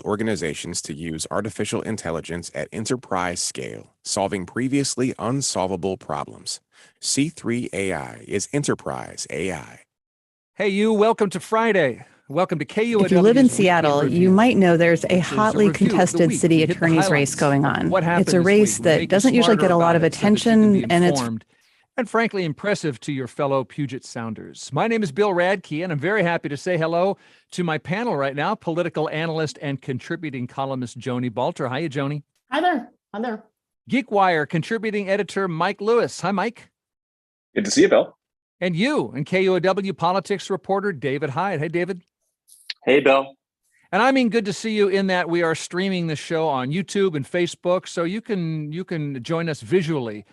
organizations to use artificial intelligence at enterprise scale, solving previously unsolvable problems. C3 AI is enterprise AI. Hey, you, welcome to Friday. Welcome to KUOW. If you live in Seattle, you might know there's a hotly contested city attorney's race going on. It's a race that doesn't usually get a lot of attention, and it's and frankly impressive to your fellow Puget Sounders. My name is Bill Radke, and I'm very happy to say hello to my panel right now, political analyst and contributing columnist Joni Balter. Hi, Joni. Hi there. Hi there. Geekwire contributing editor Mike Lewis. Hi, Mike. Good to see you, Bill. And you, and KUOW politics reporter David Hyde. Hey, David. Hey, Bill. And I mean, good to see you in that we are streaming the show on YouTube and Facebook, so you can join us visually.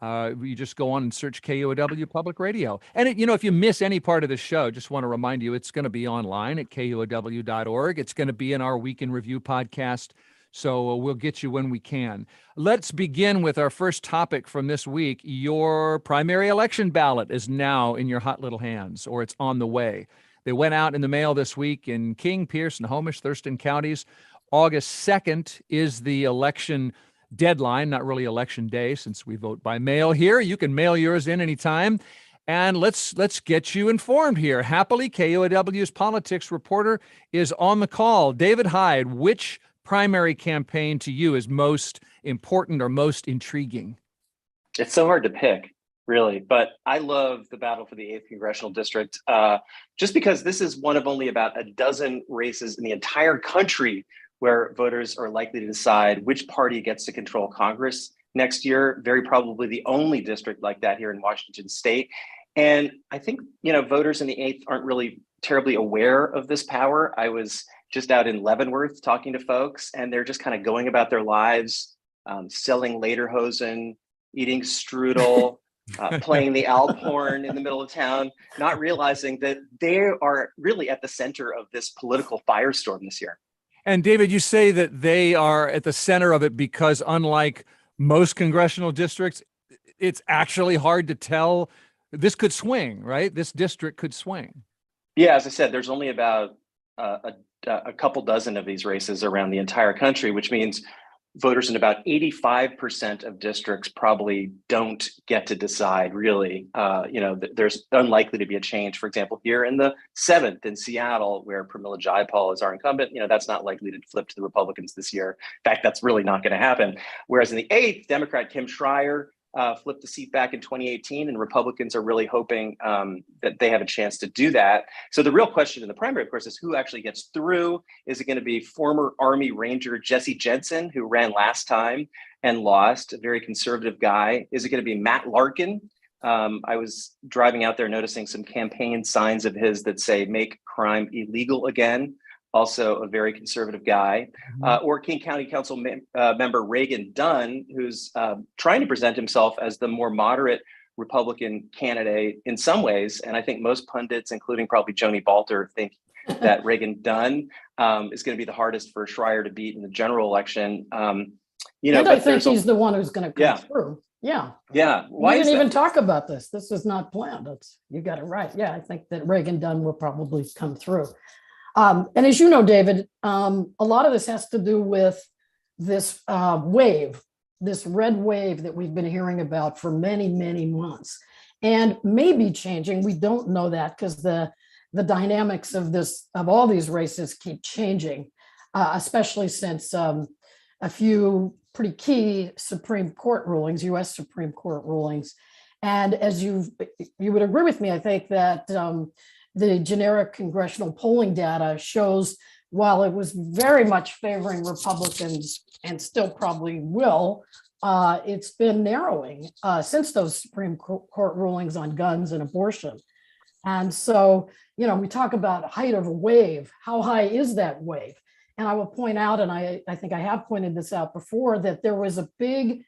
You just go on and search KUOW Public Radio. And, if you miss any part of the show, just want to remind you, it's going to be online at KUOW.org. It's going to be in our Week in Review podcast. So we'll get you when we can. Let's begin with our first topic from this week. Your primary election ballot is now in your hot little hands, or it's on the way. They went out in the mail this week in King, Pierce, and Homish, Thurston counties. August 2nd is the election deadline, not really election day since we vote by mail here. You can mail yours in anytime. And let's get you informed here. Happily, KUOW's politics reporter is on the call. David Hyde, which primary campaign to you is most important or most intriguing? It's so hard to pick, really, but I love the battle for the 8th Congressional District, just because this is one of only about a dozen races in the entire country where voters are likely to decide which party gets to control Congress next year. Very probably the only district like that here in Washington state. And I think, voters in the 8th aren't really terribly aware of this power. I was just out in Leavenworth talking to folks, and they're just kind of going about their lives, selling lederhosen, eating strudel, playing the Alp horn in the middle of town, not realizing that they are really at the center of this political firestorm this year. And David, you say that they are at the center of it because unlike most congressional districts, it's actually hard to tell. This could swing, right? This district could swing. Yeah, as I said, there's only about a couple dozen of these races around the entire country, which means voters in about 85% of districts probably don't get to decide, really. There's unlikely to be a change. For example, here in the 7th in Seattle, where Pramila Jayapal is our incumbent, that's not likely to flip to the Republicans this year. In fact, that's really not going to happen. Whereas in the 8th, Democrat Kim Schrier flipped the seat back in 2018, and Republicans are really hoping that they have a chance to do that. So the real question in the primary, of course, is who actually gets through. Is it going to be former Army Ranger Jesse Jensen, who ran last time and lost, a very conservative guy? Is it going to be Matt Larkin? I was driving out there noticing some campaign signs of his that say make crime illegal again. Also a very conservative guy, or King County Council member Reagan Dunn, who's trying to present himself as the more moderate Republican candidate in some ways. And I think most pundits, including probably Joni Balter, think that Reagan Dunn is going to be the hardest for Schrier to beat in the general election. And I think he's the one who's going to come through. Yeah. Yeah. We didn't even talk about this. This was not planned. You got it right. Yeah, I think that Reagan Dunn will probably come through. And as you know, David, a lot of this has to do with this wave, this red wave that we've been hearing about for many, many months, and maybe changing. We don't know that because the dynamics of all these races keep changing, especially since a few pretty key Supreme Court rulings, U.S. Supreme Court rulings. And as you would agree with me, I think that the generic congressional polling data shows, while it was very much favoring Republicans and still probably will, it's been narrowing since those Supreme Court rulings on guns and abortion. And so, we talk about height of a wave. How high is that wave? And I will point out, and I think I have pointed this out before, that there was a big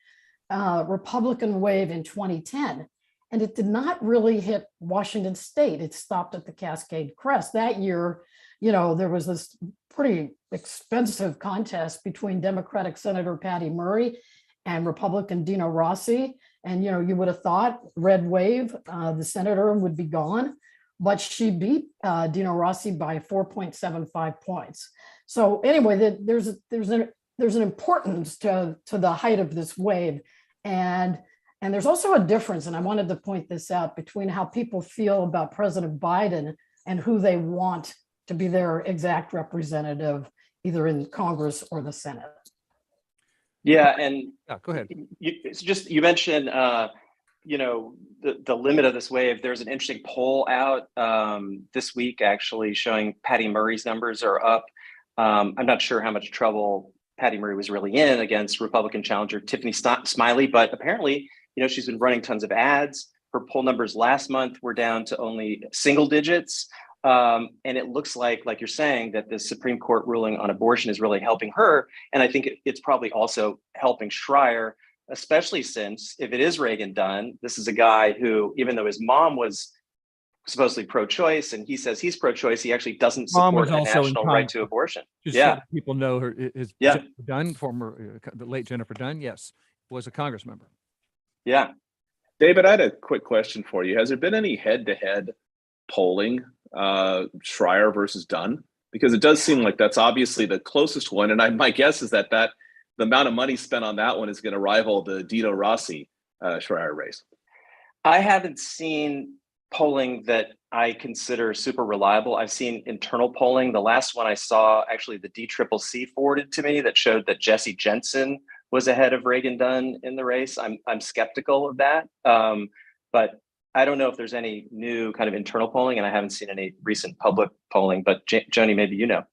Republican wave in 2010. And it did not really hit Washington state. It stopped at the Cascade Crest. That year, there was this pretty expensive contest between Democratic Senator Patty Murray and Republican Dino Rossi. And, you would have thought red wave, the senator would be gone. but she beat Dino Rossi by 4.75 points. So anyway, there's an importance to the height of this wave, and there's also a difference, and I wanted to point this out, between how people feel about President Biden and who they want to be their exact representative, either in Congress or the Senate. Yeah, and go ahead. You mentioned, the limit of this wave. There's an interesting poll out this week, actually, showing Patty Murray's numbers are up. I'm not sure how much trouble Patty Murray was really in against Republican challenger Tiffany Smiley, but apparently, she's been running tons of ads. Her poll numbers last month were down to only single digits. And it looks like you're saying, that the Supreme Court ruling on abortion is really helping her. And I think it's probably also helping Schrier, especially since, if it is Reagan done, this is a guy who, even though his mom was supposedly pro-choice and he says he's pro-choice, he actually doesn't support a national right to abortion. Just so people know her is Jennifer Dunn, the late Jennifer Dunn, yes, was a Congress member. Yeah. David, I had a quick question for you. Has there been any head-to-head polling, Schrier versus Dunn? Because it does seem like that's obviously the closest one. And my guess is that the amount of money spent on that one is going to rival the Dino Rossi Schrier race. I haven't seen polling that I consider super reliable. I've seen internal polling. The last one I saw, actually, the DCCC forwarded to me, that showed that Jesse Jensen was ahead of Reagan Dunn in the race. I'm skeptical of that, but I don't know if there's any new kind of internal polling, and I haven't seen any recent public polling. But Joni, maybe you know.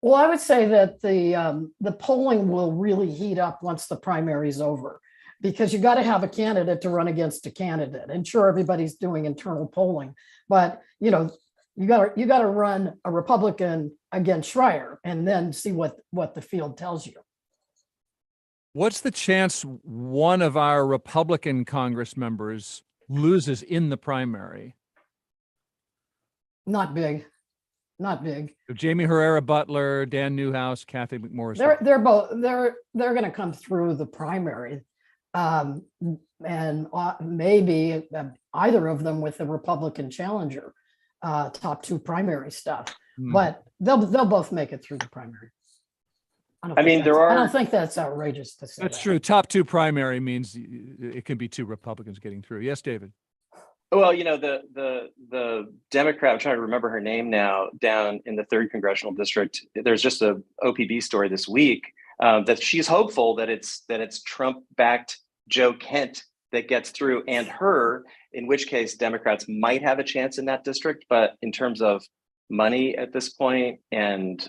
Well, I would say that the polling will really heat up once the primary is over, because you got to have a candidate to run against a candidate. And sure, everybody's doing internal polling, but you got to run a Republican against Schrier and then see what the field tells you. What's the chance one of our Republican Congress members loses in the primary? Not big. Not big. So Jamie Herrera Butler, Dan Newhouse, Kathy McMorris. They're going to come through the primary, and maybe either of them with the Republican challenger, top two primary stuff. But they'll both make it through the primary. I don't think that's outrageous to say. That's true. Top two primary means it can be two Republicans getting through. Yes, David. Well, the Democrat, I'm trying to remember her name now, down in the 3rd congressional district. There's just a OPB story this week that she's hopeful that it's Trump-backed Joe Kent that gets through, and her, in which case Democrats might have a chance in that district. But in terms of money at this point, and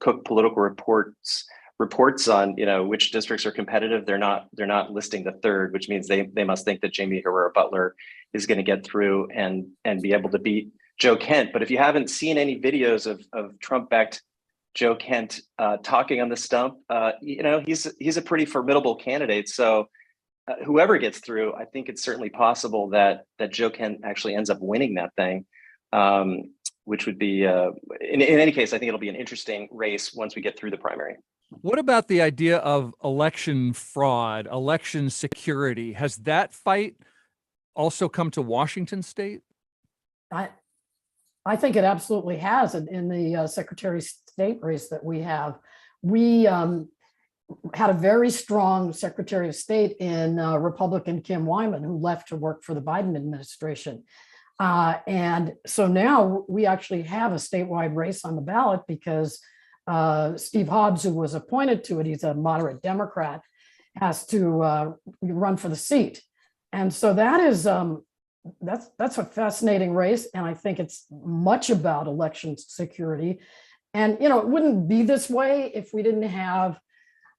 Cook Political reports on which districts are competitive, they're not listing the 3rd, which means they must think that Jamie Herrera Butler is going to get through and be able to beat Joe Kent. But if you haven't seen any videos of Trump-backed Joe Kent talking on the stump, he's a pretty formidable candidate. So whoever gets through, I think it's certainly possible that Joe Kent actually ends up winning that thing, which would be, in any case, I think it'll be an interesting race once we get through the primary. What about the idea of election fraud, election security? Has that fight also come to Washington State? I think it absolutely has. In the Secretary of State race that we have, we had a very strong Secretary of State in Republican Kim Wyman, who left to work for the Biden administration. And so now we actually have a statewide race on the ballot because Steve Hobbs, who was appointed to it, he's a moderate Democrat, has to run for the seat. And so that is that's a fascinating race, and I think it's much about election security. And it wouldn't be this way if we didn't have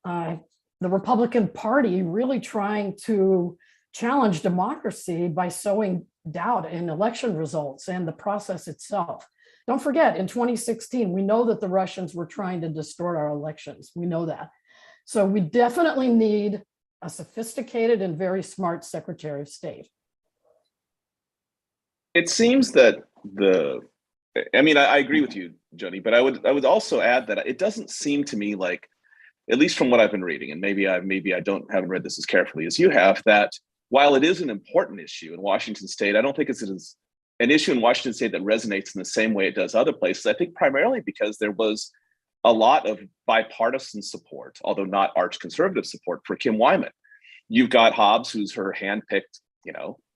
the Republican Party really trying to challenge democracy by sowing doubt in election results and the process itself. Don't forget, in 2016, we know that the Russians were trying to distort our elections. We know that. So we definitely need a sophisticated and very smart Secretary of State. It seems that I agree with you, Joni, but I would also add that it doesn't seem to me like, at least from what I've been reading, and maybe I haven't read this as carefully as you have, that while it is an important issue in Washington State, I don't think it's as an issue in Washington State that resonates in the same way it does other places. I think primarily because there was a lot of bipartisan support, although not arch conservative support, for Kim Wyman. You've got Hobbs, who's her handpicked,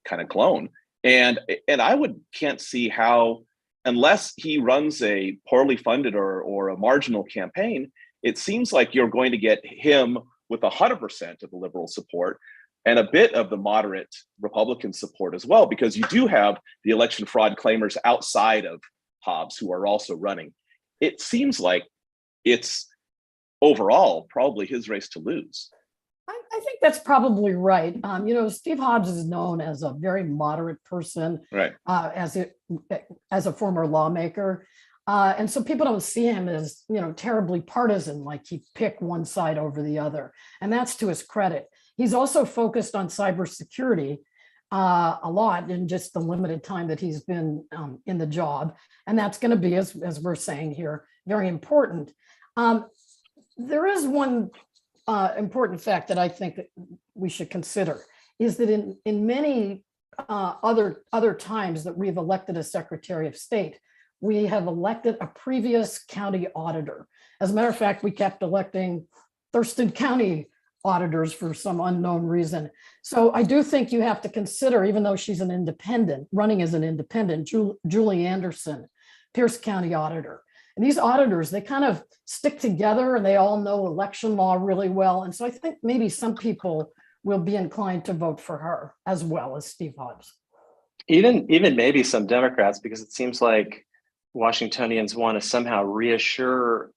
kind of clone, and I can't see how, unless he runs a poorly funded or a marginal campaign, it seems like you're going to get him with 100% of the liberal support and a bit of the moderate Republican support as well, because you do have the election fraud claimers outside of Hobbs who are also running. It seems like it's overall probably his race to lose. I think that's probably right. Steve Hobbs is known as a very moderate person, right? As a former lawmaker. And so people don't see him as, terribly partisan, like he picked one side over the other. And that's to his credit. He's also focused on cybersecurity a lot in just the limited time that he's been in the job. And that's going to be, as we're saying here, very important. There is one important fact that I think that we should consider, is that in many other times that we've elected a Secretary of State, we have elected a previous county auditor. As a matter of fact, we kept electing Thurston County auditors for some unknown reason. So I do think you have to consider, even though she's an independent, running as an independent, Julie Anderson, Pierce County auditor. And these auditors, they kind of stick together and they all know election law really well. And so I think maybe some people will be inclined to vote for her as well as Steve Hobbs. Even maybe some Democrats, because it seems like Washingtonians want to somehow reassure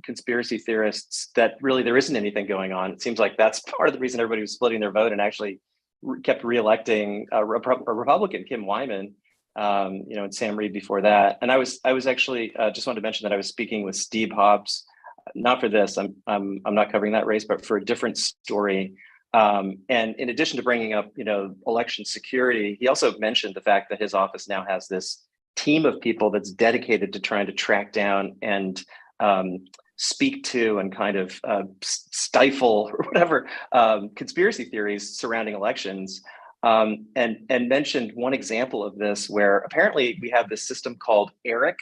conspiracy theorists that really there isn't anything going on. It seems like that's part of the reason everybody was splitting their vote and actually kept reelecting a Republican, Kim Wyman, and Sam Reed before that. And I was actually just wanted to mention that I was speaking with Steve Hobbs, not for this. I'm not covering that race, but for a different story. And in addition to bringing up, election security, he also mentioned the fact that his office now has this team of people that's dedicated to trying to track down and speak to and kind of stifle or whatever conspiracy theories surrounding elections. And mentioned one example of this where apparently we have this system called ERIC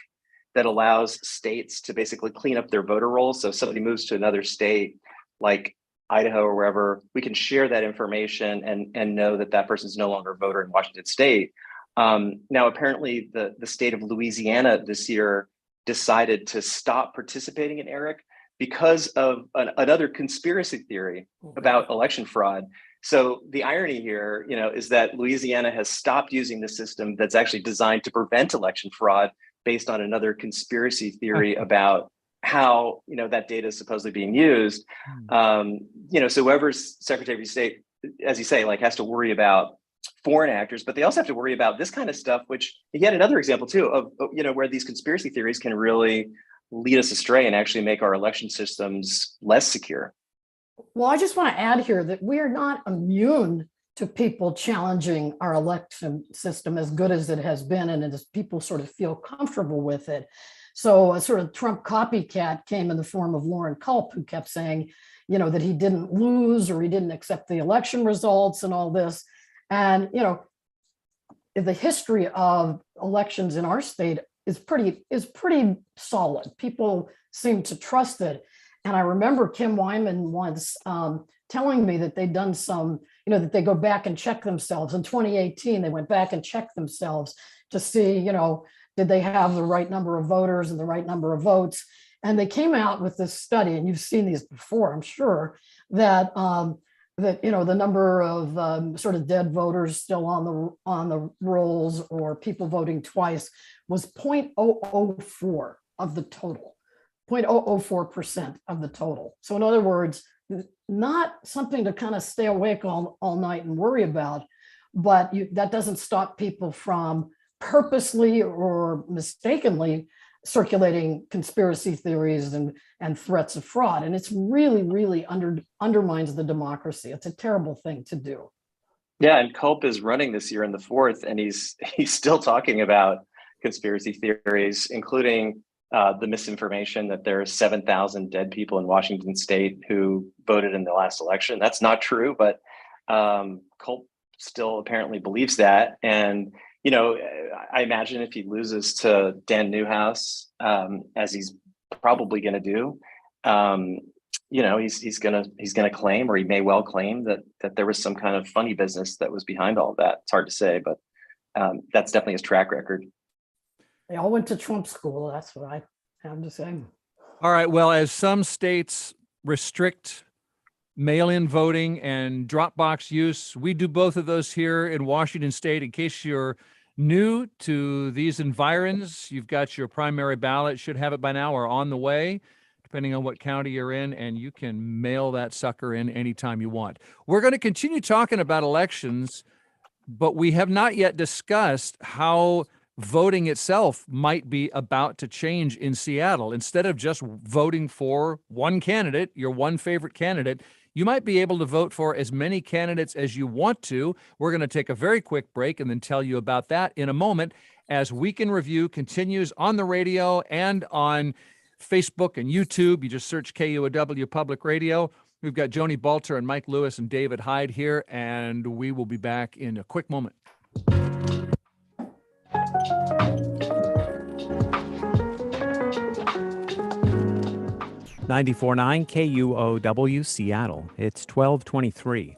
that allows states to basically clean up their voter rolls. So if somebody moves to another state like Idaho or wherever, we can share that information and know that that person's no longer a voter in Washington State. Now, apparently the state of Louisiana this year decided to stop participating in ERIC because of another conspiracy theory about election fraud. So the irony here, is that Louisiana has stopped using the system that's actually designed to prevent election fraud based on another conspiracy theory about how, that data is supposedly being used. So whoever's Secretary of State, as you say, has to worry about foreign actors, but they also have to worry about this kind of stuff, which yet another example too of, where these conspiracy theories can really lead us astray and actually make our election systems less secure. Well, I just want to add here that we are not immune to people challenging our election system as good as it has been, and as people sort of feel comfortable with it. So a sort of Trump copycat came in the form of Lauren Culp, who kept saying, that he didn't lose or he didn't accept the election results and all this. And, the history of elections in our state is pretty solid. People seem to trust it. And I remember Kim Wyman once telling me that they'd done some, that they go back and check themselves. In 2018, they went back and checked themselves to see, did they have the right number of voters and the right number of votes? And they came out with this study, and you've seen these before, I'm sure, that the number of sort of dead voters still on the rolls or people voting twice was 0.004 of the total. 0.004% of the total. So in other words, not something to kind of stay awake all night and worry about, but that doesn't stop people from purposely or mistakenly circulating conspiracy theories and threats of fraud. And it's really, really undermines the democracy. It's a terrible thing to do. Yeah, and Culp is running this year in the 4th, and he's still talking about conspiracy theories, including the misinformation that there are 7,000 dead people in Washington State who voted in the last election. That's not true, but Culp still apparently believes that. And I imagine if he loses to Dan Newhouse, as he's probably going to do, he's gonna claim, or he may well claim, that there was some kind of funny business that was behind all of that. It's hard to say, but that's definitely his track record. They all went to Trump school. That's what I have to say. All right. Well, as some states restrict mail-in voting and drop box use, we do both of those here in Washington State. In case you're new to these environs, you've got your primary ballot, should have it by now or on the way, depending on what county you're in, and you can mail that sucker in anytime you want. We're going to continue talking about elections, but we have not yet discussed how voting itself might be about to change in Seattle. Instead of just voting for one candidate, your one favorite candidate, you might be able to vote for as many candidates as you want to. We're going to take a very quick break and then tell you about that in a moment as Week in Review continues on the radio and on Facebook and YouTube. You just search KUOW Public Radio. We've got Joni Balter and Mike Lewis and David Hyde here, and we will be back in a quick moment. 94.9 KUOW Seattle. It's 12:23.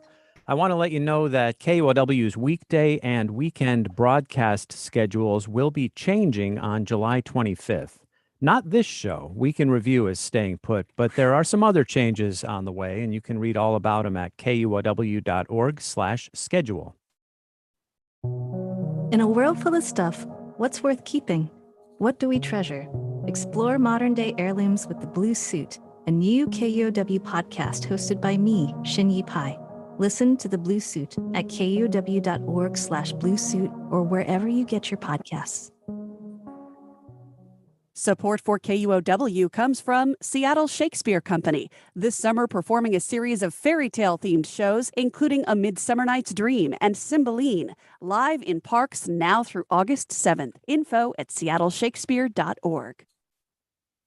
I want to let you know that KUOW's weekday and weekend broadcast schedules will be changing on July 25th. Not this show. Week in Review is staying put, but there are some other changes on the way, and you can read all about them at kuow.org/schedule. In a world full of stuff, what's worth keeping? What do we treasure? Explore modern-day heirlooms with The Blue Suit, a new KUOW podcast hosted by me, Shinyi Pai. Listen to The Blue Suit at kuow.org/bluesuit or wherever you get your podcasts. Support for KUOW comes from Seattle Shakespeare Company, this summer performing a series of fairy tale themed shows, including A Midsummer Night's Dream and Cymbeline, live in parks now through August 7th. Info at seattleshakespeare.org.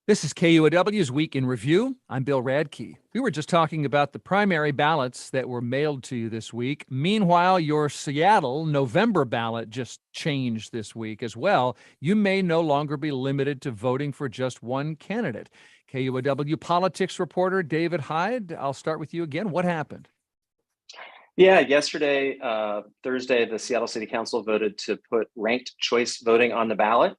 This is KUOW's Week in Review. I'm Bill Radke. We were just talking about the primary ballots that were mailed to you this week. Meanwhile, your Seattle November ballot just changed this week as well. You may no longer be limited to voting for just one candidate. KUOW politics reporter David Hyde, I'll start with you again. What happened? Yeah, yesterday, Thursday, the Seattle City Council voted to put ranked choice voting on the ballot.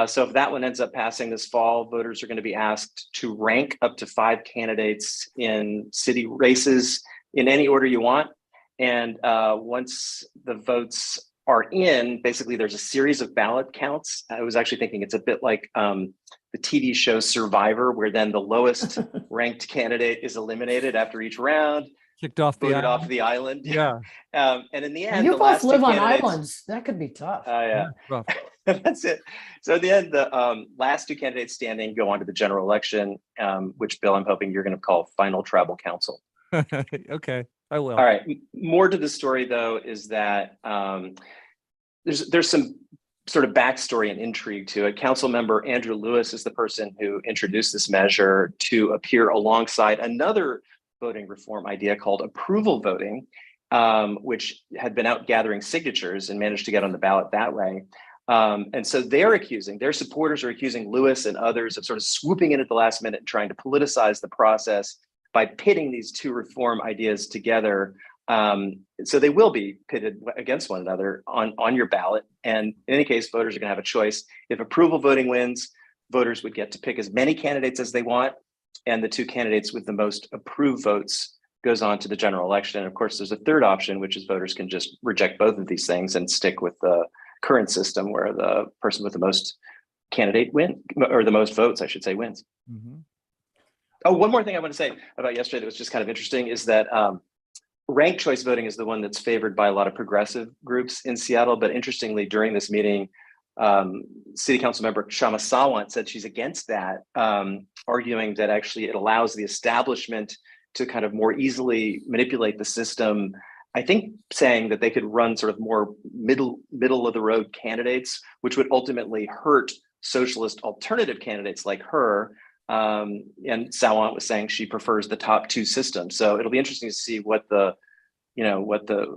So if that one ends up passing this fall, voters are going to be asked to rank up to 5 candidates in city races in any order you want. And once the votes are in, basically there's a series of ballot counts. I was actually thinking it's a bit like the TV show Survivor, where then the lowest ranked candidate is eliminated after each round. Kicked off the island. Off the island. Yeah. And in the end, you both live on islands. That could be tough. Yeah. Rough. That's it. So at the end, the last 2 candidates standing go on to the general election, which, Bill, I'm hoping you're going to call final tribal council. Okay, I will. All right. More to the story, though, is that there's some sort of backstory and intrigue to it. Council member Andrew Lewis is the person who introduced this measure to appear alongside another voting reform idea called approval voting, which had been out gathering signatures and managed to get on the ballot that way. And so their supporters are accusing Lewis and others of sort of swooping in at the last minute and trying to politicize the process by pitting these 2 reform ideas together. So they will be pitted against one another on your ballot. And in any case, voters are going to have a choice. If approval voting wins, voters would get to pick as many candidates as they want. And the 2 candidates with the most approved votes goes on to the general election. And of course, there's a third option, which is voters can just reject both of these things and stick with the current system where the person with the most the most votes, I should say, wins. Mm-hmm. Oh, one more thing I want to say about yesterday that was just kind of interesting is that ranked choice voting is the one that's favored by a lot of progressive groups in Seattle. But interestingly, during this meeting, City Council member Shama Sawant said she's against that, arguing that actually it allows the establishment to kind of more easily manipulate the system. I think saying that they could run sort of more middle of the road candidates, which would ultimately hurt socialist alternative candidates like her. And Sawant was saying she prefers the top 2 systems. So it'll be interesting to see what the what the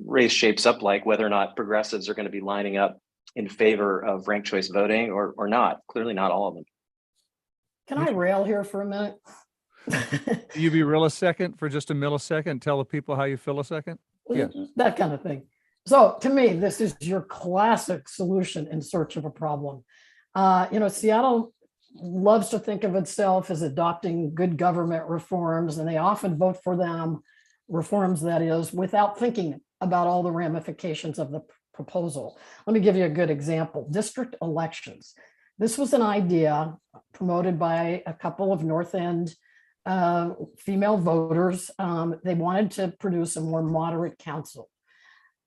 race shapes up like, whether or not progressives are going to be lining up in favor of ranked choice voting or not. Clearly not all of them. Can I rail here for a minute? You be real a second for just a millisecond? Tell the people how you feel a second? Yeah. That kind of thing. So to me, this is your classic solution in search of a problem. Seattle loves to think of itself as adopting good government reforms, and they often vote for them, reforms that is, without thinking about all the ramifications of the proposal. Let me give you a good example. District elections. This was an idea promoted by a couple of North End female voters. They wanted to produce a more moderate council.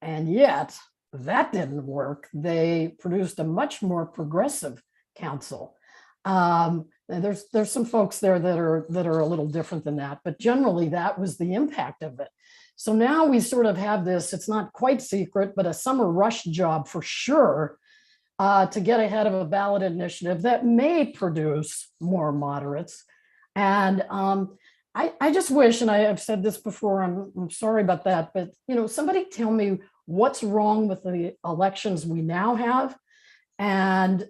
And yet that didn't work. They produced a much more progressive council. There's some folks there that are a little different than that, but generally that was the impact of it. So now we sort of have this, it's not quite secret, but a summer rush job for sure to get ahead of a ballot initiative that may produce more moderates. And I just wish, and I have said this before, I'm sorry about that, but somebody tell me what's wrong with the elections we now have, and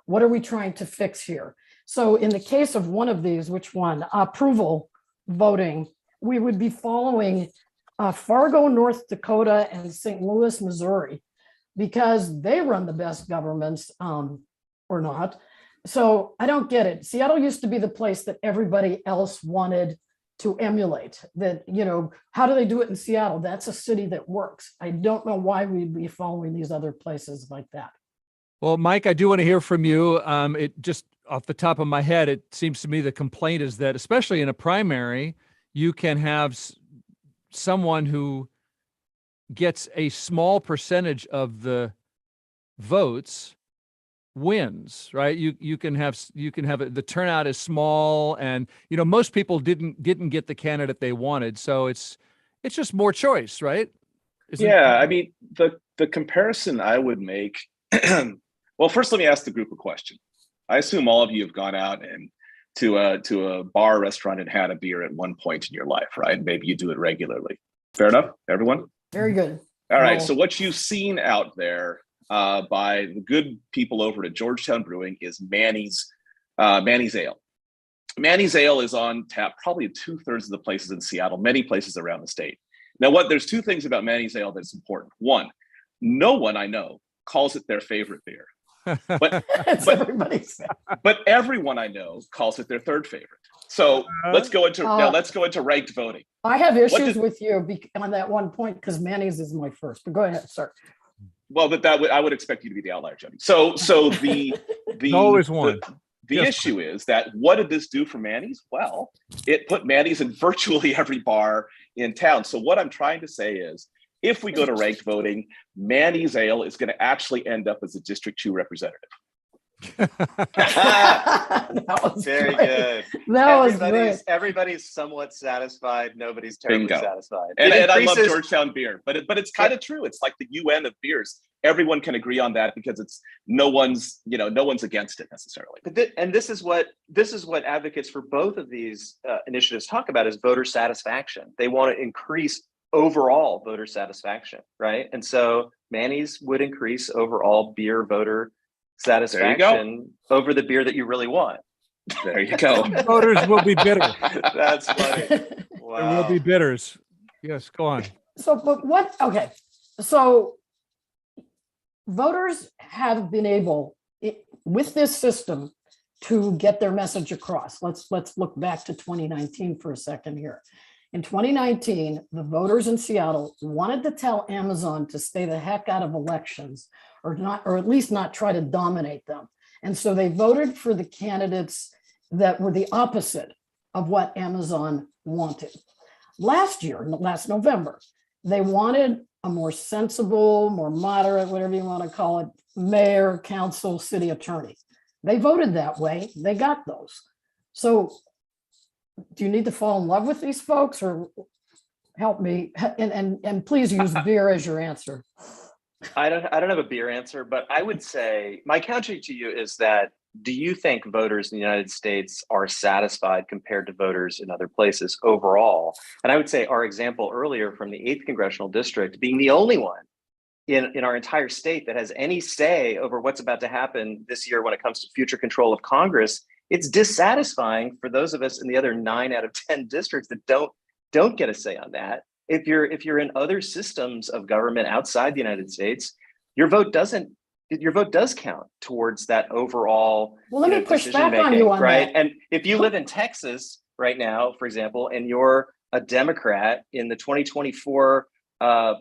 what are we trying to fix here? So in the case of one of these, which one? Approval voting, we would be following Fargo, North Dakota, and St. Louis, Missouri, because they run the best governments or not. So I don't get it. Seattle used to be the place that everybody else wanted to emulate. That, how do they do it in Seattle? That's a city that works. I don't know why we'd be following these other places like that. Well, Mike, I do want to hear from you. It just off the top of my head, it seems to me the complaint is that, especially in a primary, you can have someone who gets a small percentage of the votes wins, right? You can have the turnout is small, and most people didn't get the candidate they wanted, so it's just more choice, right? I mean, the comparison I would make. Well, first let me ask the group a question. I assume all of you have gone out and to a bar, restaurant, and had a beer at one point in your life, right? Maybe you do it regularly. Fair enough, everyone? Very good. All right, so what you've seen out there by the good people over at Georgetown Brewing is Manny's Ale. Manny's Ale is on tap probably in 2/3 of the places in Seattle, many places around the state. Now, there's two things about Manny's Ale that's important. One, no one I know calls it their favorite beer. But everyone I know calls it their third favorite. So let's go into ranked voting. I have issues with you on that one point because Manny's is my first. But go ahead, sir. Well, but I would expect you to be the outlier, Joni. So the always one. The issue is that what did this do for Manny's? Well, it put Manny's in virtually every bar in town. So what I'm trying to say is, if we go to ranked voting, Manny's Ale is going to actually end up as a District 2 representative. That was very great. Good. Everybody's somewhat satisfied. Nobody's terribly satisfied. And I love Georgetown beer, but it's kind of true. It's like the UN of beers. Everyone can agree on that because it's no one's against it necessarily. And this is what advocates for both of these initiatives talk about is voter satisfaction. They want to increase overall voter satisfaction, right? And so Manny's would increase overall beer voter satisfaction over the beer that you really want. There you go. Voters will be bitter. That's funny. Wow. There will be bitters. Yes, go on. So voters have been able, with this system, to get their message across. Let's look back to 2019 for a second here. In 2019, the voters in Seattle wanted to tell Amazon to stay the heck out of elections, or at least not try to dominate them. And so they voted for the candidates that were the opposite of what Amazon wanted. Last November, they wanted a more sensible, more moderate, whatever you want to call it, mayor, council, city attorney. They voted that way. They got those. So do you need to fall in love with these folks, or help me? And please use beer as your answer. I don't have a beer answer, but I would say my counter to you is that do you think voters in the United States are satisfied compared to voters in other places overall? And I would say our example earlier from the 8th congressional district being the only one in our entire state that has any say over what's about to happen this year when it comes to future control of Congress, it's dissatisfying for those of us in the other 9 out of 10 districts that don't get a say on that. If you're in other systems of government outside the United States, your vote does count towards that overall. Well, let me push back on you on right? that. And if you live in Texas right now, for example, and you're a Democrat in the 2024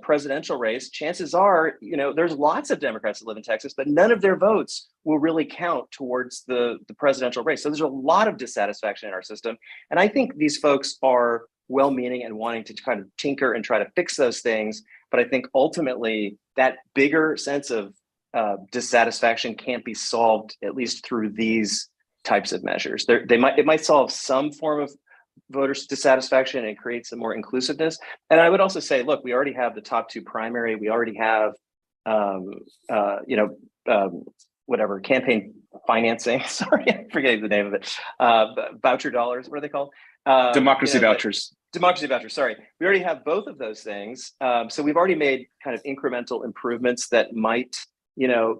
presidential race, chances are, there's lots of Democrats that live in Texas, but none of their votes will really count towards the presidential race. So there's a lot of dissatisfaction in our system. And I think these folks are well-meaning and wanting to kind of tinker and try to fix those things. But I think ultimately that bigger sense of dissatisfaction can't be solved, at least through these types of measures. It might solve some form of voter dissatisfaction and create some more inclusiveness. And I would also say, look, we already have the top 2 primary. We already have, whatever, campaign financing. Sorry, I'm forgetting the name of it. Voucher dollars. What are they called? Democracy vouchers. Democracy vouchers. Sorry, we already have both of those things. So we've already made kind of incremental improvements that might,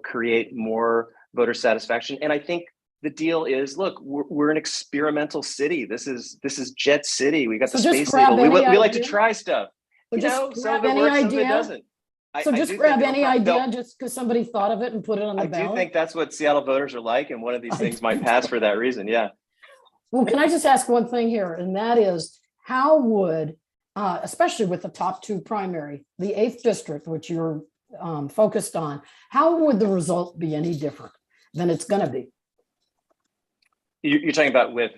create more voter satisfaction. And I think the deal is, look, we're an experimental city. This is Jet City. We got the space needle. We like to try stuff. Just grab any idea. So just grab any idea just because somebody thought of it and put it on the ballot. I do think that's what Seattle voters are like, and one of these things might pass for that reason. Yeah. Well, can I just ask one thing here, and that is, how would, especially with the top 2 primary, the 8th district, which you're focused on, how would the result be any different than it's going to be? You're talking about with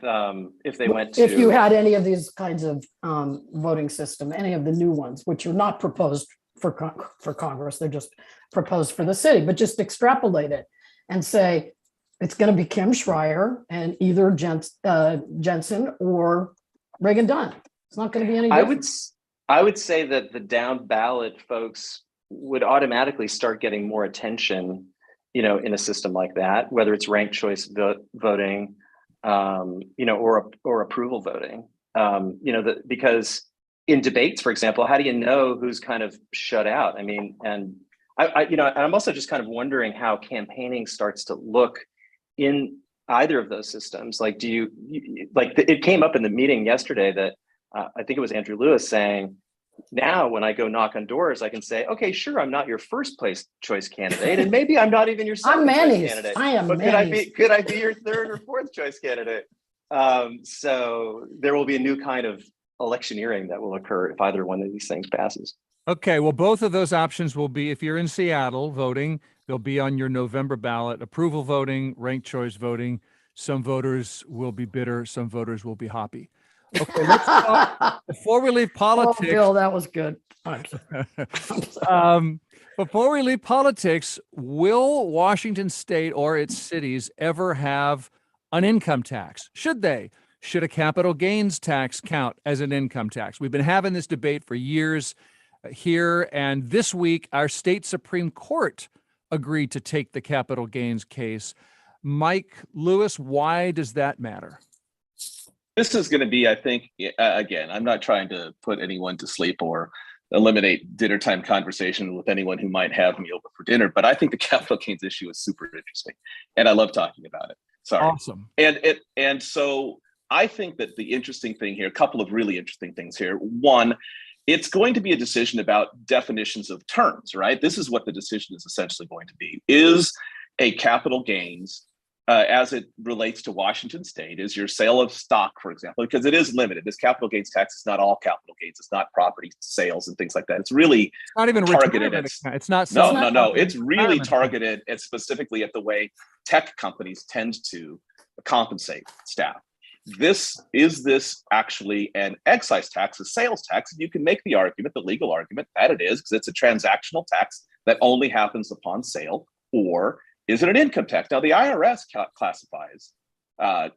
if they went to, if you had any of these kinds of voting system, any of the new ones, which are not proposed for Congress, they're just proposed for the city, but just extrapolate it and say it's going to be Kim Schrier and either Jensen or Reagan Dunn. It's not going to be any different. I would say that the down ballot folks would automatically start getting more attention, in a system like that, whether it's ranked choice voting, or approval voting, because in debates, for example, how do you know who's kind of shut out? I mean, and I'm also just kind of wondering how campaigning starts to look in either of those systems. Like, it came up in the meeting yesterday that I think it was Andrew Lewis saying, now when I go knock on doors, I can say, okay, sure, I'm not your first place choice candidate, and maybe I'm not even your second choice candidate. I am, but Manny's. could I be your 3rd or 4th choice candidate? So there will be a new kind of electioneering that will occur if either one of these things passes. Okay, well, both of those options will be, if you're in Seattle voting, they'll be on your November ballot: approval voting, ranked choice voting. Some voters will be bitter, some voters will be happy. Okay, let's talk, before we leave politics. Oh, Bill, that was good. Before we leave politics, will Washington State or its cities ever have an income tax? Should they? Should a capital gains tax count as an income tax? We've been having this debate for years here, and this week our state Supreme Court agreed to take the capital gains case. Mike Lewis, why does that matter? This is going to be, I think, again, I'm not trying to put anyone to sleep or eliminate dinner time conversation with anyone who might have me over for dinner, but I think the capital gains issue is super interesting, and I love talking about it. Sorry. Awesome. And so I think that the interesting thing here, a couple of really interesting things here. One, it's going to be a decision about definitions of terms, right? This is what the decision is essentially going to be. Is a capital gains, as it relates to Washington State, is your sale of stock, for example, because it is limited. This capital gains tax is not all capital gains. It's not property sales and things like that. It's really not even targeted. It's not. No. It's really targeted and specifically at the way tech companies tend to compensate staff. Is this actually an excise tax, a sales tax? And you can make the argument, the legal argument, that it is, because it's a transactional tax that only happens upon sale. Or is it an income tax? Now, the IRS classifies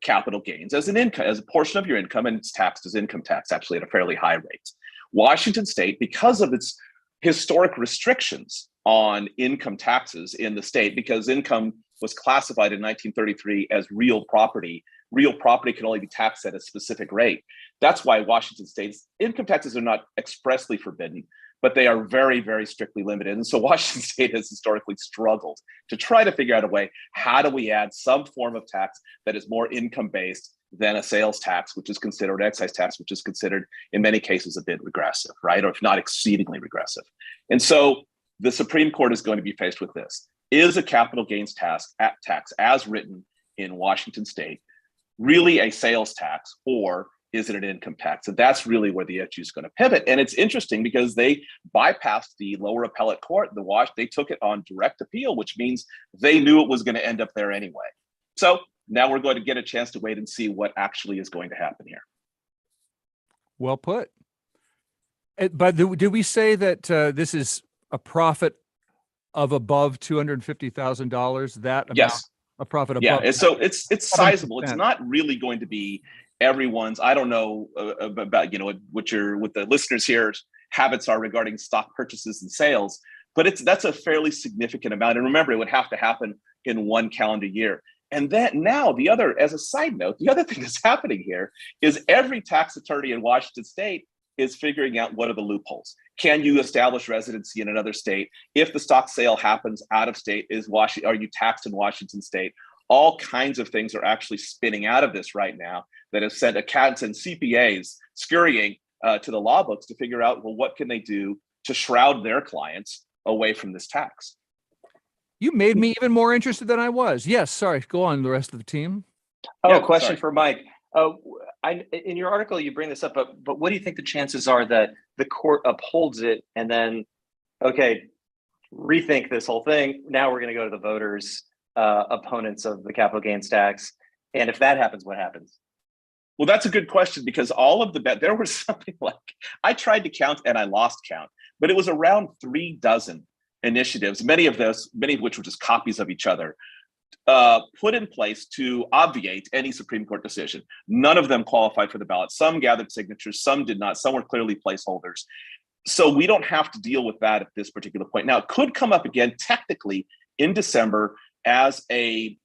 capital gains as an income, as a portion of your income, and it's taxed as income tax, actually at a fairly high rate. Washington State, because of its historic restrictions on income taxes in the state, because income was classified in 1933 as real property. Real property can only be taxed at a specific rate. That's why Washington State's income taxes are not expressly forbidden, but they are very, very strictly limited. And so Washington State has historically struggled to try to figure out a way, how do we add some form of tax that is more income-based than a sales tax, which is considered excise tax, which is considered in many cases a bit regressive, right? Or if not exceedingly regressive. And so the Supreme Court is going to be faced with this. Is a capital gains tax as written in Washington State really a sales tax, or is it an income tax? And that's really where the issue is going to pivot. And it's interesting because they bypassed the lower appellate court, they took it on direct appeal, which means they knew it was going to end up there anyway. So now we're going to get a chance to wait and see what actually is going to happen here. Well put. But did we say that this is a profit of above $250,000? That amount? Yes. A profit above. Yeah, so it's sizable. It's not really going to be everyone's. I don't know about what the listeners here's habits are regarding stock purchases and sales, but that's a fairly significant amount. And remember, it would have to happen in one calendar year. And then now as a side note, the other thing that's happening here is every tax attorney in Washington State is figuring out what are the loopholes. Can you establish residency in another state? If the stock sale happens out of state, are you taxed in Washington State? All kinds of things are actually spinning out of this right now that have sent accountants and CPAs scurrying to the law books to figure out, well, what can they do to shroud their clients away from this tax? You made me even more interested than I was. Yes, sorry, go on, the rest of the team. Question for Mike. In your article, you bring this up, but what do you think the chances are that the court upholds it and then, okay, rethink this whole thing? Now we're going to go to the voters, opponents of the capital gains tax. And if that happens, what happens? Well, that's a good question, because there was something like, I tried to count and I lost count, but it was around 36 initiatives, many of which were just copies of each other, put in place to obviate any Supreme Court decision. None of them qualified for the ballot. Some gathered signatures, some did not, some were clearly placeholders. So we don't have to deal with that at this particular point. Now, it could come up again technically in December as a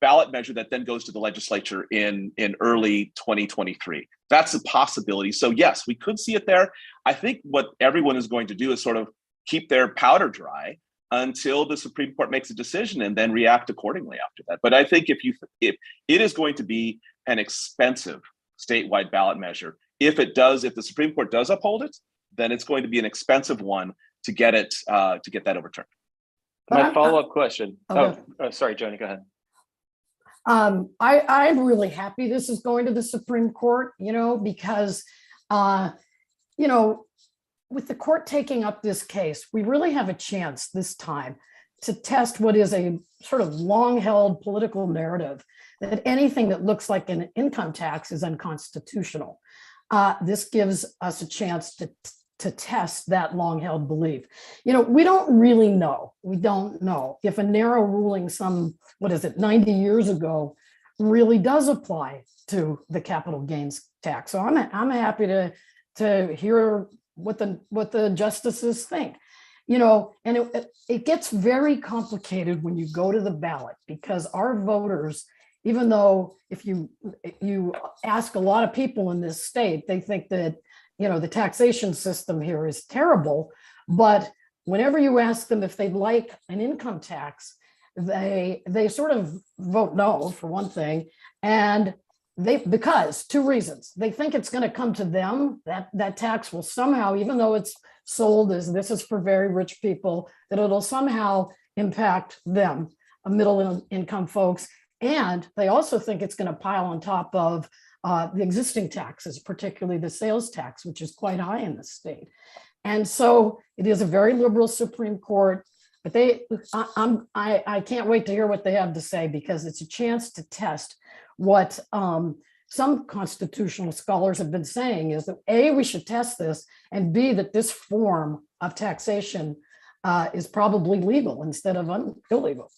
ballot measure that then goes to the legislature in early 2023. That's a possibility. So yes, we could see it there. I think what everyone is going to do is sort of keep their powder dry until the Supreme Court makes a decision and then react accordingly after that. But I think if it is going to be an expensive statewide ballot measure, if the Supreme Court does uphold it, then it's going to be an expensive one to get that overturned. My follow-up question. Sorry, Joni, go ahead. I'm really happy this is going to the Supreme Court, because, with the court taking up this case, we really have a chance this time to test what is a sort of long-held political narrative that anything that looks like an income tax is unconstitutional. This gives us a chance to test that long-held belief. We don't really know. We don't know if a narrow ruling 90 years ago really does apply to the capital gains tax. So I'm happy to hear what the justices think. And it gets very complicated when you go to the ballot, because our voters, even though if you ask a lot of people in this state, they think that the taxation system here is terrible. But whenever you ask them if they'd like an income tax, they sort of vote no, for one thing, and because two reasons. They think it's going to come to them, that tax will somehow, even though it's sold as this is for very rich people, that it'll somehow impact them, middle income folks. And they also think it's going to pile on top of the existing taxes, particularly the sales tax, which is quite high in the state. And so it is a very liberal Supreme Court, but I can't wait to hear what they have to say, because it's a chance to test what some constitutional scholars have been saying, is that A, we should test this, and B, that this form of taxation is probably legal instead of illegal.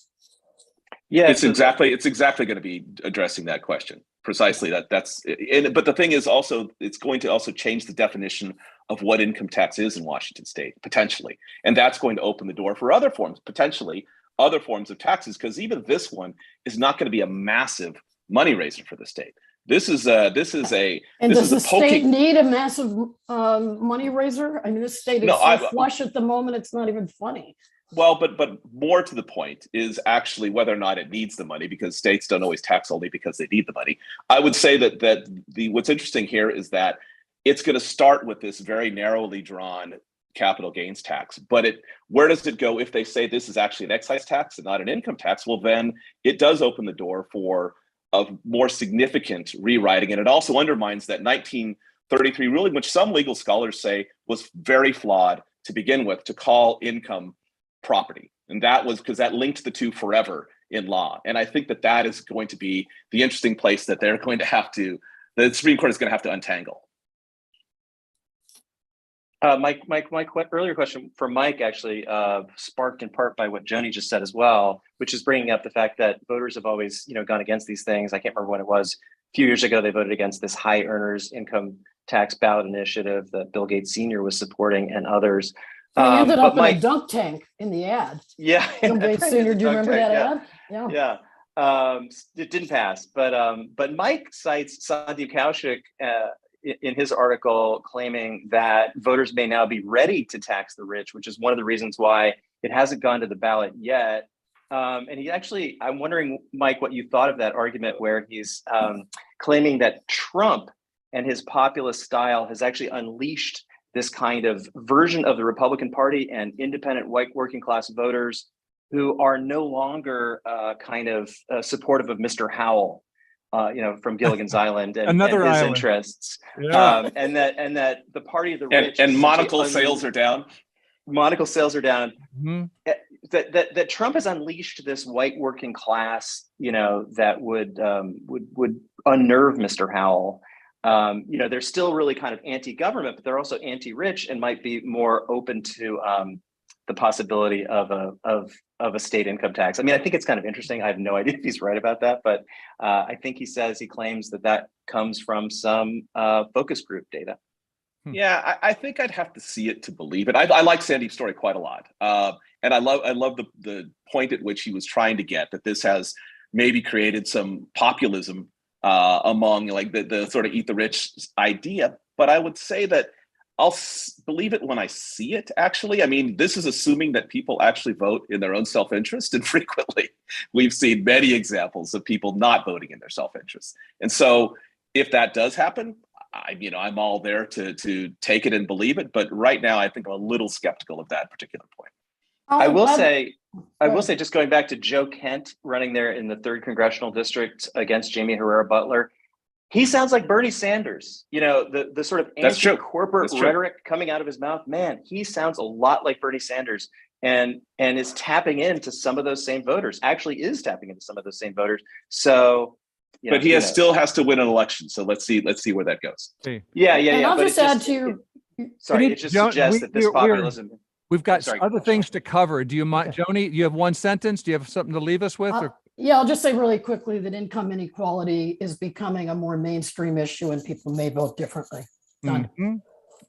Yeah, it's exactly going to be addressing that question precisely. But the thing is also, it's going to also change the definition of what income tax is in Washington State, potentially, and that's going to open the door for other forms, potentially, other forms of taxes, because even this one is not going to be a massive money raiser for the state. Does the state need a massive money raiser? I mean, this state is flush at the moment, it's not even funny. Well, but more to the point is actually whether or not it needs the money, because states don't always tax only because they need the money. I would say that what's interesting here is that it's going to start with this very narrowly drawn capital gains tax. But where does it go if they say this is actually an excise tax and not an income tax? Well, then it does open the door for a more significant rewriting. And it also undermines that 1933 ruling, which some legal scholars say was very flawed to begin with, to call income property. And that was because that linked the two forever in law. And I think that is going to be the interesting place that the Supreme Court is going to have to untangle. My earlier question for Mike actually sparked in part by what Joni just said as well, which is bringing up the fact that voters have always, gone against these things. I can't remember when it was. A few years ago, they voted against this high earners income tax ballot initiative that Bill Gates Sr. was supporting and others. He ended up in a dunk tank in the ad. Yeah. Bill Gates Sr., do you remember that ad? Yeah. It didn't pass, but Mike cites Sandeep Kaushik in his article claiming that voters may now be ready to tax the rich, which is one of the reasons why it hasn't gone to the ballot yet. And he actually, I'm wondering, Mike, what you thought of that argument where he's claiming that Trump and his populist style has actually unleashed this kind of version of the Republican Party and independent white working class voters who are no longer supportive of Mr. Howell, from Gilligan's Island and his interests. Yeah. And that the party of the rich and monocle sales are down. Monocle sales are down. Mm-hmm. That Trump has unleashed this white working class, that would unnerve Mr. Howell. They're still really kind of anti-government, but they're also anti-rich and might be more open to the possibility of a state income tax. I mean, I think it's kind of interesting. I have no idea if he's right about that, but I think he claims that comes from some focus group data. Yeah, I think I'd have to see it to believe it. I like Sandeep's story quite a lot, and I love the point at which he was trying to get that this has maybe created some populism among the sort of eat the rich idea. But I would say that I'll believe it when I see it, actually. I mean, this is assuming that people actually vote in their own self-interest. And frequently, we've seen many examples of people not voting in their self-interest. And so if that does happen, I'm all there to take it and believe it. But right now, I think I'm a little skeptical of that particular point. I will say, just going back to Joe Kent running there in the 3rd Congressional District against Jamie Herrera Butler, he sounds like Bernie Sanders. The sort of anti-corporate rhetoric coming out of his mouth. Man, he sounds a lot like Bernie Sanders, and is tapping into some of those same voters. Actually, is tapping into some of those same voters. So, but he still has to win an election. So let's see where that goes. Yeah. And I'll just add to your. It just suggests that this populism. We've got other things to cover. Do you mind, Joni? Do you have one sentence? Do you have something to leave us with? Yeah, I'll just say really quickly that income inequality is becoming a more mainstream issue and people may vote differently. Done. Mm-hmm.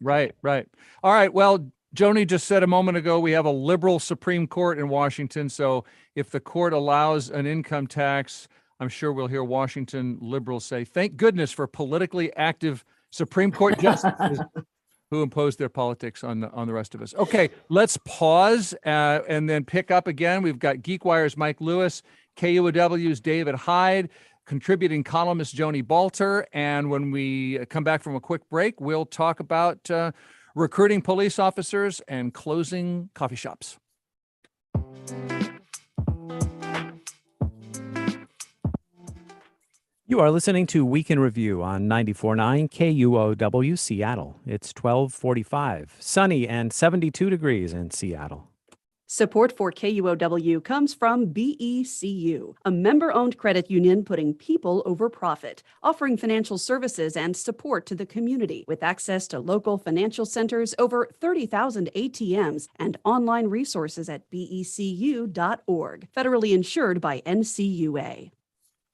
Right. All right. Well, Joni just said a moment ago, we have a liberal Supreme Court in Washington. So if the court allows an income tax, I'm sure we'll hear Washington liberals say, thank goodness for politically active Supreme Court justices who impose their politics on the rest of us. Okay, let's pause and then pick up again. We've got Geekwire's Mike Lewis, KUOW's David Hyde, contributing columnist Joni Balter. And when we come back from a quick break, we'll talk about recruiting police officers and closing coffee shops. You are listening to Week in Review on 94.9 KUOW Seattle. It's 12:45, sunny and 72 degrees in Seattle. Support for KUOW comes from BECU, a member-owned credit union putting people over profit, offering financial services and support to the community with access to local financial centers, over 30,000 ATMs, and online resources at becu.org, federally insured by NCUA.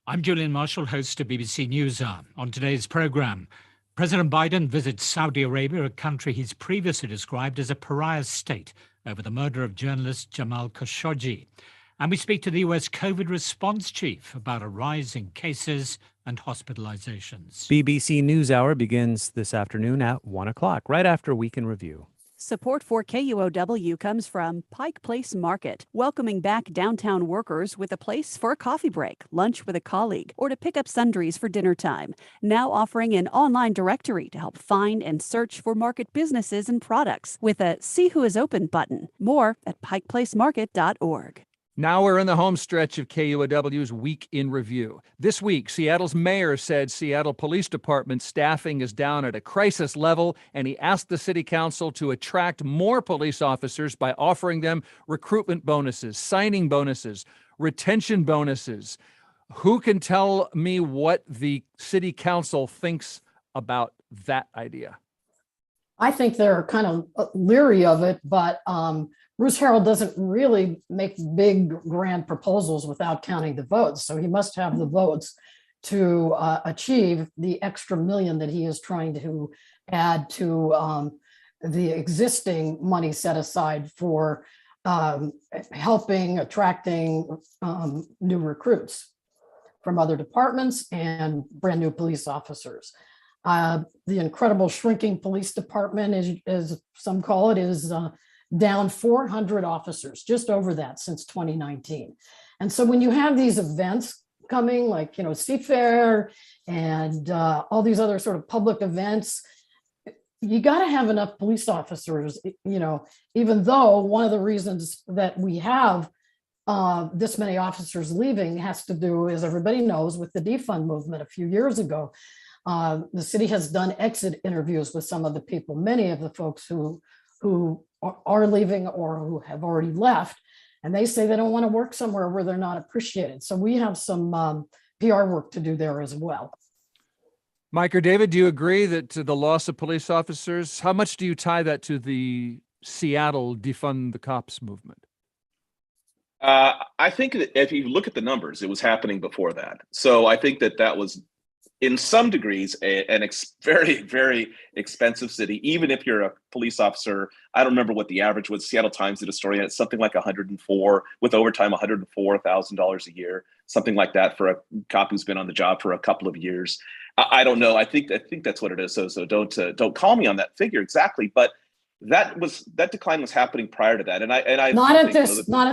I'm Julian Marshall, host of BBC NewsHour. On today's program, President Biden visits Saudi Arabia, a country he's previously described as a pariah state, over the murder of journalist Jamal Khashoggi. And we speak to the US COVID response chief about a rise in cases and hospitalizations. BBC NewsHour begins this afternoon at 1 o'clock, right after Week in Review. Support for KUOW comes from Pike Place Market, welcoming back downtown workers with a place for a coffee break, lunch with a colleague, or to pick up sundries for dinner time. Now offering an online directory to help find and search for market businesses and products with a See Who is Open button. More at pikeplacemarket.org. Now we're in the home stretch of KUOW's Week in Review. This week, Seattle's mayor said Seattle Police Department staffing is down at a crisis level, and he asked the city council to attract more police officers by offering them recruitment bonuses, signing bonuses, retention bonuses. Who can tell me what the city council thinks about that idea? I think they're kind of leery of it, but Bruce Harrell doesn't really make big, grand proposals without counting the votes. So he must have the votes to achieve the extra $1 million that he is trying to add to the existing money set aside for helping attracting new recruits from other departments and brand new police officers. The incredible shrinking police department, as some call it, is down 400 officers, just over that since 2019. And so when you have these events coming, like, State Fair and all these other sort of public events, you got to have enough police officers, even though one of the reasons that we have this many officers leaving has to do, as everybody knows, with the defund movement a few years ago. The city has done exit interviews with some of the people, many of the folks who are leaving or who have already left, and they say they don't want to work somewhere where they're not appreciated. So we have some PR work to do there as well. Mike or David, do you agree that the loss of police officers, how much do you tie that to the Seattle defund the cops movement? I think that if you look at the numbers, it was happening before that. So I think that was, in some degrees, very, very expensive city. Even if you're a police officer, I don't remember what the average was. Seattle Times did a story on it, something like 104, with overtime, $104,000 a year, something like that for a cop who's been on the job for a couple of years. I don't know. I think that's what it is. So don't call me on that figure exactly, but that decline was happening prior to that. And I not at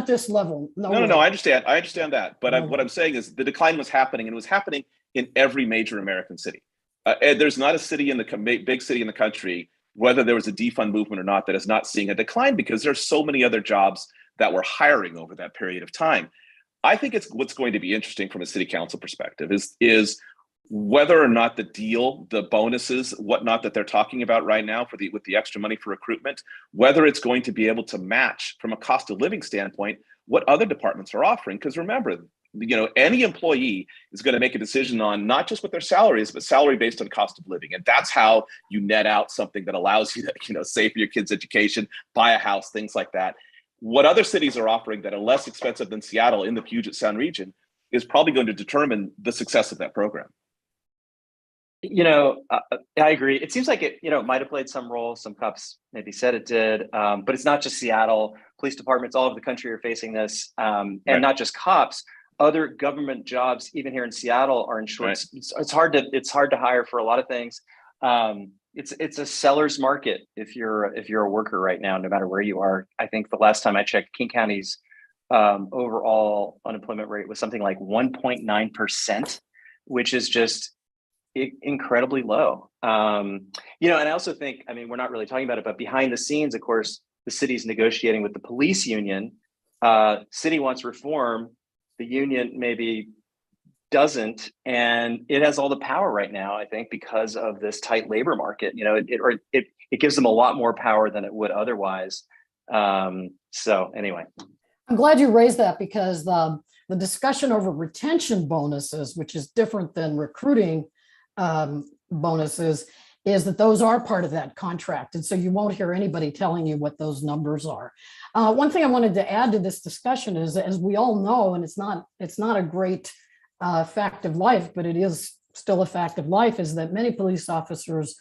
this level. No, I understand that. But what I'm saying is the decline was happening, and it was happening in every major American city. And there's not a city in the big city in the country, whether there was a defund movement or not, that is not seeing a decline, because there's so many other jobs that were hiring over that period of time. I think what's going to be interesting from a city council perspective is whether or not the bonuses, whatnot that they're talking about right now with the extra money for recruitment, whether it's going to be able to match from a cost of living standpoint what other departments are offering. Because remember, any employee is going to make a decision on not just what their salary is, but salary based on cost of living. And that's how you net out something that allows you to, save for your kids' education, buy a house, things like that. What other cities are offering that are less expensive than Seattle in the Puget Sound region is probably going to determine the success of that program. I agree. It seems like it might have played some role. Some cops maybe said it did, but it's not just Seattle. Police departments all over the country are facing this, and right. Not just cops. Other government jobs, even here in Seattle, are in short. Right. It's hard to hire for a lot of things. It's a seller's market if you're a worker right now, no matter where you are. I think the last time I checked, King County's overall unemployment rate was something like 1.9%, which is just incredibly low. And I also think, we're not really talking about it, but behind the scenes, of course, the city's negotiating with the police union. City wants reform. The union maybe doesn't, and it has all the power right now, I think, because of this tight labor market. It gives them a lot more power than it would otherwise. So anyway. I'm glad you raised that, because the discussion over retention bonuses, which is different than recruiting bonuses, is that those are part of that contract. And so you won't hear anybody telling you what those numbers are. One thing I wanted to add to this discussion is, as we all know, and it's not a great fact of life, but it is still a fact of life, is that many police officers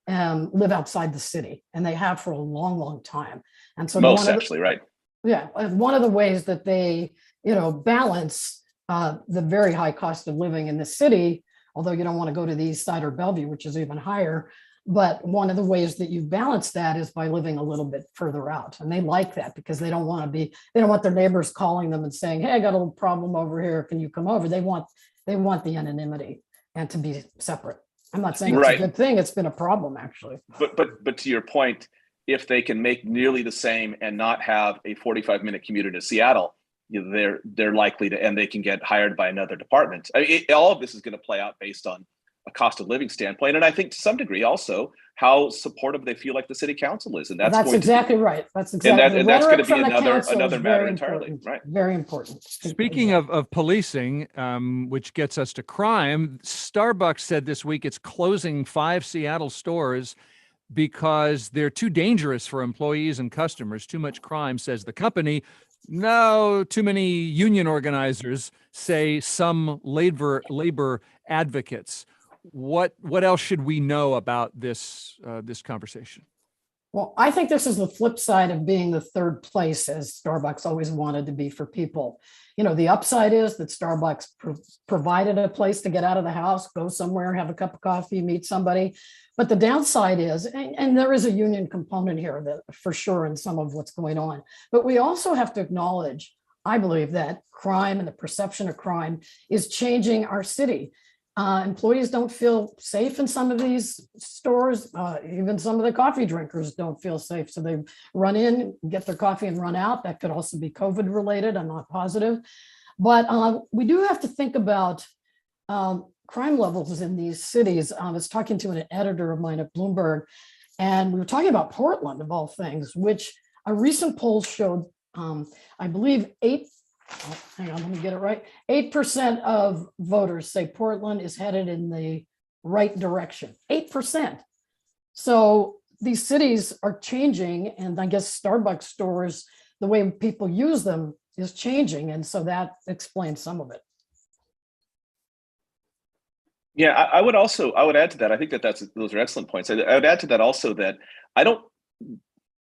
live outside the city, and they have for a long, long time. And so most actually, right. Yeah, and one of the ways that they, balance the very high cost of living in the city, although you don't want to go to the East Side or Bellevue, which is even higher. But one of the ways that you balance that is by living a little bit further out. And they like that because they don't want their neighbors calling them and saying, hey, I got a little problem over here. Can you come over? They want the anonymity and to be separate. I'm not saying it's a good thing. It's been a problem, actually. But to your point, if they can make nearly the same and not have a 45-minute commute into Seattle, they're likely to, and they can get hired by another department. All of this is going to play out based on a cost of living standpoint, and I think to some degree also how supportive they feel like the city council is, and that's exactly right. That's exactly, and that's going to be another matter entirely. Right. Very important. Speaking of policing, which gets us to crime, Starbucks said this week it's closing 5 Seattle stores because they're too dangerous for employees and customers. Too much crime, says the company. No, too many union organizers, say some labor advocates. What else should we know about this conversation? Well, I think this is the flip side of being the third place, as Starbucks always wanted to be for people. The upside is that Starbucks provided a place to get out of the house, go somewhere, have a cup of coffee, meet somebody. But the downside is, and there is a union component here that for sure in some of what's going on, but we also have to acknowledge, I believe, that crime and the perception of crime is changing our city. Employees don't feel safe in some of these stores. Even some of the coffee drinkers don't feel safe. So they run in, get their coffee and run out. That could also be COVID related. I'm not positive. But we do have to think about crime levels in these cities. I was talking to an editor of mine at Bloomberg, and we were talking about Portland, of all things, which a recent poll showed, I believe, hang on, let me get it right. 8% of voters say Portland is headed in the right direction. 8%. So these cities are changing, and I guess Starbucks stores, the way people use them is changing. And so that explains some of it. Yeah, I would add to that. I think those are excellent points. I would add to that also that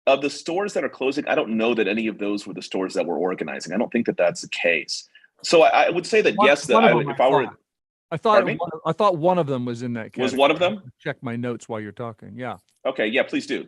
of the stores that are closing, I don't know that any of those were the stores that were organizing. I don't think that that's the case. So I would say that I thought one of them was in that category. Was one of them? Check my notes while you're talking. Yeah. Okay. Yeah, please do.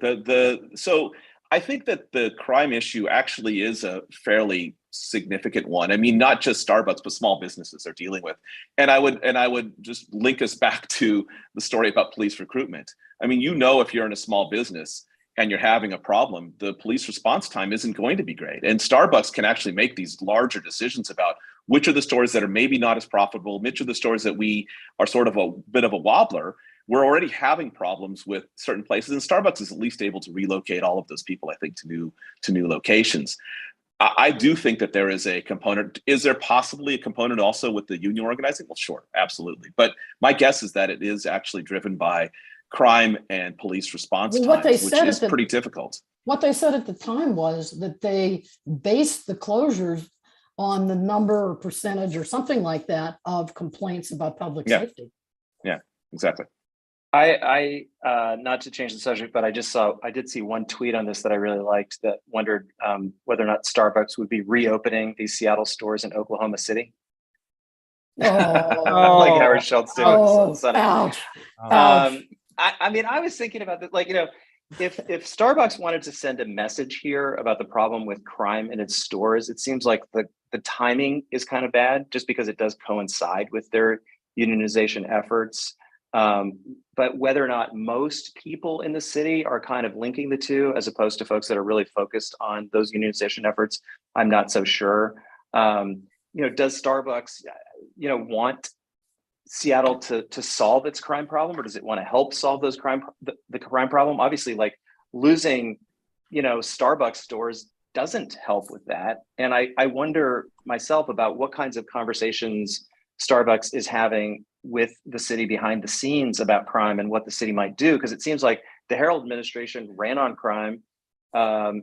So I think that the crime issue actually is a fairly significant one. I mean, not just Starbucks, but small businesses are dealing with. And I would just link us back to the story about police recruitment. I mean, if you're in a small business and you're having a problem, the police response time isn't going to be great. And Starbucks can actually make these larger decisions about which are the stores that are maybe not as profitable, which are the stores that we are sort of a bit of a wobbler. We're already having problems with certain places, and Starbucks is at least able to relocate all of those people, I think, to new locations. I do think that there is a component. Is there possibly a component also with the union organizing? Well, sure, absolutely. But my guess is that it is actually driven by crime and police response times, which is pretty difficult. What they said at the time was that they based the closures on the number or percentage or something like that of complaints about public safety. Yeah, exactly. I not to change the subject, but I did see one tweet on this that I really liked that wondered whether or not Starbucks would be reopening these Seattle stores in Oklahoma City. Like Howard Schultz did. Ouch. I mean, I was thinking about that, if Starbucks wanted to send a message here about the problem with crime in its stores, it seems like the timing is kind of bad, just because it does coincide with their unionization efforts. But whether or not most people in the city are kind of linking the two, as opposed to folks that are really focused on those unionization efforts, I'm not so sure. Does Starbucks, want Seattle to solve its crime problem, or does it want to help solve the crime problem? Obviously, losing, Starbucks stores doesn't help with that. And I wonder myself about what kinds of conversations Starbucks is having with the city behind the scenes about crime and what the city might do, because it seems like the Herald administration ran on crime,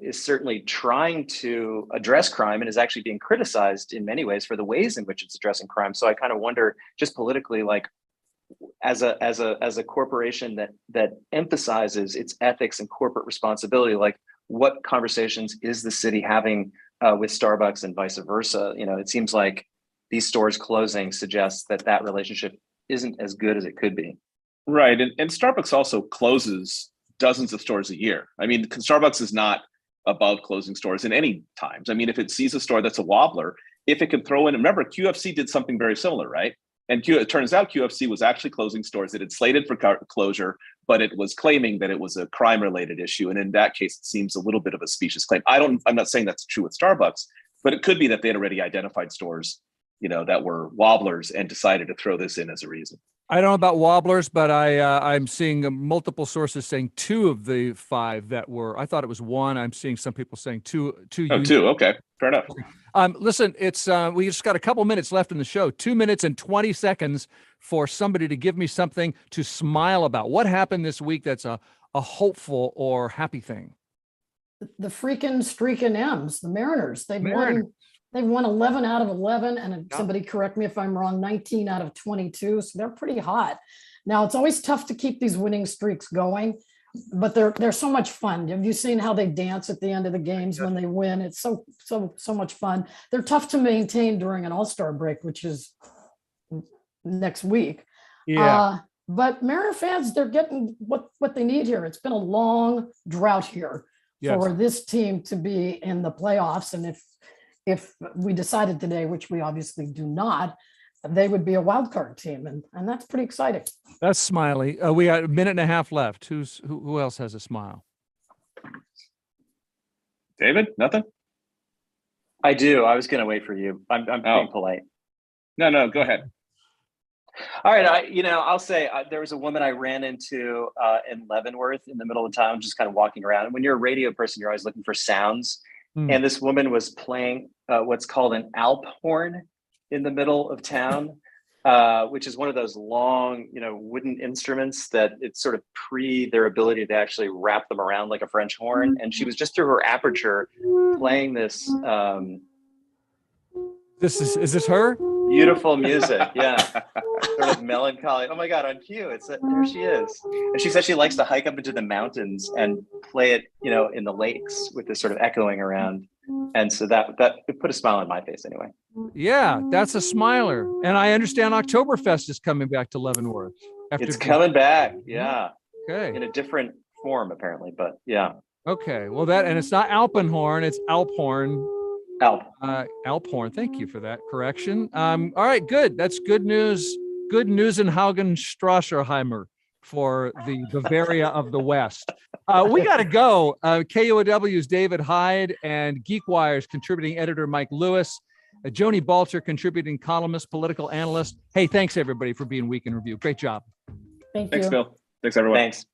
is certainly trying to address crime, and is actually being criticized in many ways for the ways in which it's addressing crime. So I kind of wonder, just politically, as a corporation that emphasizes its ethics and corporate responsibility, what conversations is the city having with Starbucks and vice versa. It seems like these stores closing suggests that relationship isn't as good as it could be. Right. And Starbucks also closes dozens of stores a year. I mean, Starbucks is not above closing stores in any times. I mean, if it sees a store that's a wobbler, if it can throw in, remember, QFC did something very similar, right? And it turns out QFC was actually closing stores that it slated for closure, but it was claiming that it was a crime-related issue. And in that case, it seems a little bit of a specious claim. I'm not saying that's true with Starbucks, but it could be that they had already identified stores, that were wobblers and decided to throw this in as a reason. I don't know about wobblers, but I'm seeing multiple sources saying 2 of the 5 that were. I thought it was 1. I'm seeing some people saying 2. Oh, 2. Okay, fair enough. Listen, it's we just got a couple minutes left in the show. 2 minutes and 20 seconds for somebody to give me something to smile about. What happened this week that's a hopeful or happy thing? The freaking streaking M's, the Mariners. They've won 11 out of 11, and somebody correct me if I'm wrong, 19 out of 22. So they're pretty hot. Now, it's always tough to keep these winning streaks going, but they're so much fun. Have you seen how they dance at the end of the games when they win? It's so much fun. They're tough to maintain during an All-Star break, which is next week. Yeah. But Mariner fans, they're getting what they need here. It's been a long drought here for this team to be in the playoffs, and if we decided today, which we obviously do not, they would be a wild card team, and that's pretty exciting. That's smiley. We got a minute and a half left. Who else has a smile? David, nothing? I do. I was going to wait for you. I'm being polite. No, go ahead. All right. I'll say there was a woman I ran into in Leavenworth in the middle of town, just kind of walking around. And when you're a radio person, you're always looking for sounds. And this woman was playing what's called an Alp horn in the middle of town, which is one of those long, wooden instruments that it's sort of their ability to actually wrap them around like a French horn. And she was just through her aperture playing this. Is this her? Beautiful music, yeah. Sort of melancholy. Oh my God, on cue, there she is. And she said she likes to hike up into the mountains and play it, in the lakes with this sort of echoing around. And so that it put a smile on my face anyway. Yeah, that's a smiler. And I understand Oktoberfest is coming back to Leavenworth. It's coming back, yeah. Okay. In a different form, apparently, but yeah. Okay, well and it's not Alpenhorn, it's Alphorn. Alphorn. Thank you for that correction. All right, good. That's good news. Good news in Haugen-Strasserheimer for the Bavaria of the West. We got to go. KUOW's David Hyde and Geekwire's contributing editor Mike Lewis, Joni Balter, contributing columnist, political analyst. Hey, thanks everybody for being Week in Review. Great job. Thanks, Bill. Thanks, everyone. Thanks.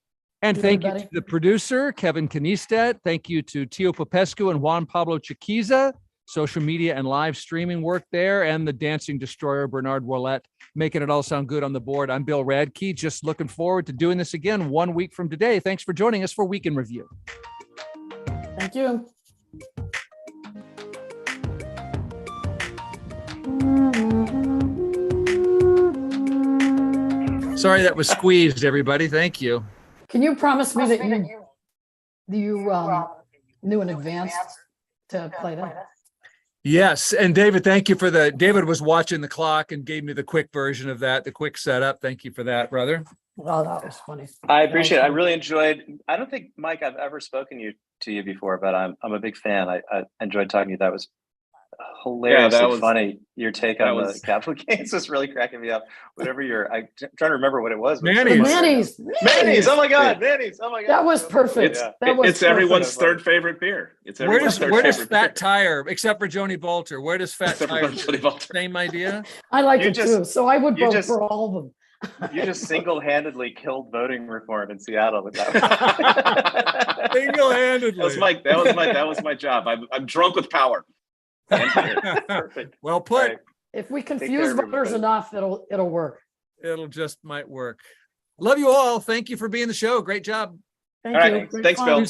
And thank you to the producer, Kevin Kniestedt. Thank you to Tio Popescu and Juan Pablo Chiquiza. Social media and live streaming work there, and the dancing destroyer, Bernard Ouellette, making it all sound good on the board. I'm Bill Radke, just looking forward to doing this again 1 week from today. Thanks for joining us for Week in Review. Thank you. Sorry that was squeezed, everybody. Thank you. Can you promise me that you knew in advance to play that? Yes. And David, thank you for David was watching the clock and gave me the quick version of that, the quick setup. Thank you for that, brother. Well, that was funny. I appreciate it. I really enjoyed, I don't think, Mike, I've ever spoken to you before, but I'm a big fan. I enjoyed talking to you. That was hilariously funny. Your take on the capital gains was really cracking me up. Whatever I'm trying to remember what it was. Mayonnaise. Oh my God. Mayonnaise. Oh my God. That was perfect. It's everyone's third favorite beer. Where does Fat Tire, except for Joni Balter, where does Fat Tire? Same idea. I like it too. So I would vote for all of them. You just single-handedly killed voting reform in Seattle with that. Single-handedly. That was my job. I'm drunk with power. Perfect. Well put. Right. If we confuse voters enough, it'll work. It'll just might work. Love you all. Thank you for being the show. Great job. Thank you. Thanks, Bill.